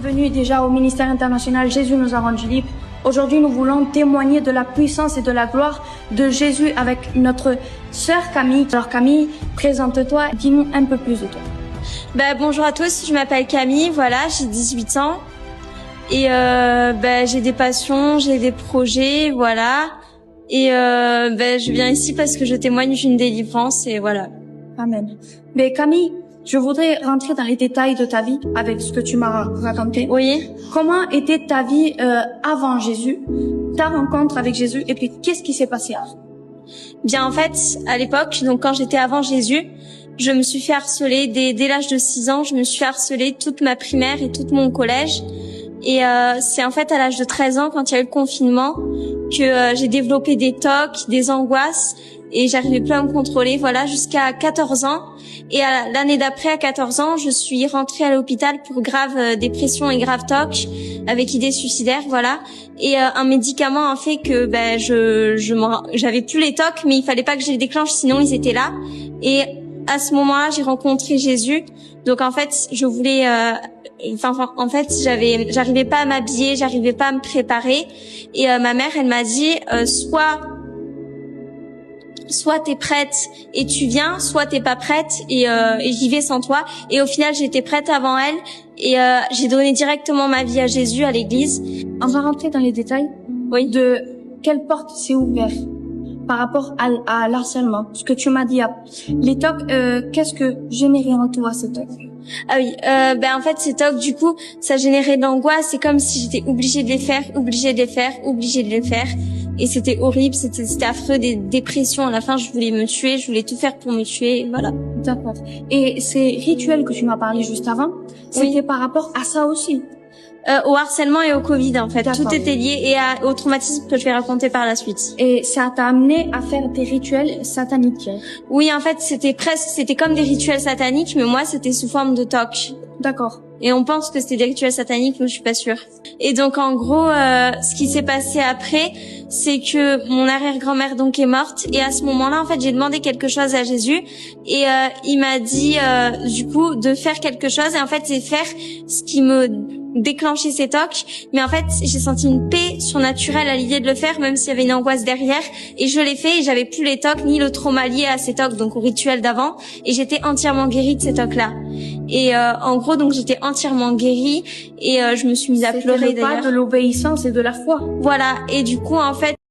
Bienvenue déjà au ministère international Jésus nous a rendus libres. Aujourd'hui, nous voulons témoigner de la puissance et de la gloire de Jésus avec notre sœur Camille. Alors Camille, présente-toi, dis-nous un peu plus de toi. Bonjour à tous, je m'appelle Camille, voilà, j'ai 18 ans. Et j'ai des passions, j'ai des projets, voilà. Et je viens ici parce que je témoigne d'une délivrance et voilà. Amen. Mais Camille, je voudrais rentrer dans les détails de ta vie avec ce que tu m'as raconté. Oui. Comment était ta vie avant Jésus, ta rencontre avec Jésus, et puis qu'est-ce qui s'est passé avant? Bien, en fait, à l'époque, donc quand j'étais avant Jésus, je me suis fait harceler dès l'âge de 6 ans. Je me suis fait harceler toute ma primaire et tout mon collège. Et c'est en fait à l'âge de 13 ans, quand il y a eu le confinement, que j'ai développé des TOC, des angoisses, et j'arrivais plus à me contrôler, voilà, jusqu'à 14 ans. Et l'année d'après, à 14 ans, je suis rentrée à l'hôpital pour grave dépression et grave TOC, avec idées suicidaires, voilà. Et un médicament a fait que j'avais plus les TOC, mais il fallait pas que je les déclenche, sinon ils étaient là. Et à ce moment-là, j'ai rencontré Jésus. Donc en fait, je voulais j'arrivais pas à m'habiller, j'arrivais pas à me préparer, et ma mère, elle m'a dit soit t'es prête et tu viens, soit t'es pas prête et j'y vais sans toi. Et au final, j'étais prête avant elle, et j'ai donné directement ma vie à Jésus à l'église. On va rentrer dans les détails. Oui. De quelle porte s'est ouverte par rapport à l'harcèlement. Ce que tu m'as dit, les TOC, qu'est-ce que générait en toi ces TOC? Ah oui, en fait ces TOC, du coup, ça générait de l'angoisse. C'est comme si j'étais obligée de les faire, et c'était horrible, c'était affreux, des dépressions. À la fin, je voulais me tuer, je voulais tout faire pour me tuer, voilà. D'accord. Et ces rituels que tu m'as parlé juste avant, c'était par rapport à ça aussi? Au harcèlement et au Covid, en fait. Tout était lié, et au traumatisme que je vais raconter par la suite. Et ça t'a amené à faire des rituels sataniques? Oui, en fait, c'était comme des rituels sataniques, mais moi, c'était sous forme de TOC. D'accord. Et on pense que c'était des rituels sataniques, mais je suis pas sûre. Et donc, en gros, ce qui s'est passé après, c'est que mon arrière-grand-mère donc est morte. Et à ce moment-là, en fait, j'ai demandé quelque chose à Jésus. Et il m'a dit, du coup, de faire quelque chose. Et en fait, c'est faire ce qui me déclenchait ces TOC. Mais en fait, j'ai senti une paix surnaturelle à l'idée de le faire, même s'il y avait une angoisse derrière. Et je l'ai fait, et j'avais plus les TOC, ni le trauma lié à ces TOC, donc au rituel d'avant. Et j'étais entièrement guérie de ces TOC-là. Et en gros, donc j'étais entièrement guérie, et je me suis mise à pleurer d'ailleurs. C'était le pas de l'obéissance et de la foi. Voilà, et du coup en fait